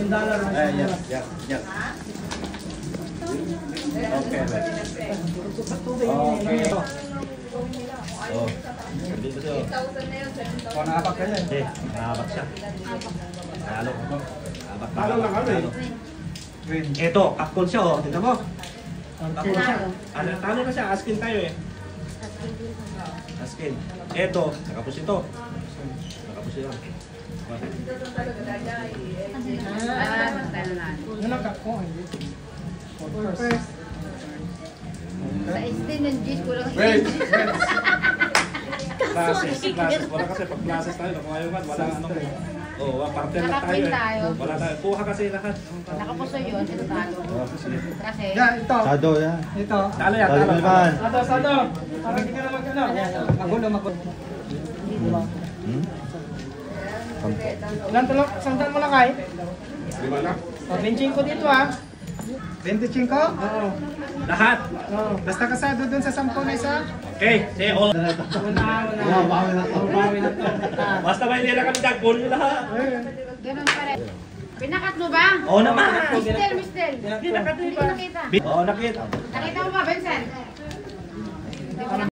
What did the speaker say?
$10. Yan. Okay. Okay. Oh. Dito siya. O, nakapak ka yan. Hindi, nakapak siya. Talo. Talo lang kami. Ito, kapkol siya oh. Tingnan mo. Kapag siya. Talo na siya. Askin tayo eh. Askin. Ito, nakapos ito. Nakapos ito. Yan ang kakko. Sa SD ng G's ko lang. Classes. Wala kasi pag classes tayo, nakuha yung wala ano. Oh, partner na tayo Nakaprint tayo. Wala tayo. Kuha kasi lahat. Nakapuso yun, ito talo. Kasi, Yan, ito. Sado yan. Ito. Talo yan, Talo talo. naman. Sado. Para hindi ka na mag-ano. Magulo. Ilan tulog? Sandal mo na kay? 5 na. O, 25 ko dito ah. 25? Oo. Lahat. Oo. Basta kasado dun sa 10 na isa. Okay, say all. Bawi na to. Basta may nila kami dagpon nyo lahat. ganun pa rin. Pinakat mo ba? Oo naman. Mister. Hindi nakita. Hindi ko nakita. Oo, nakita. Nakita mo ba, Vincent?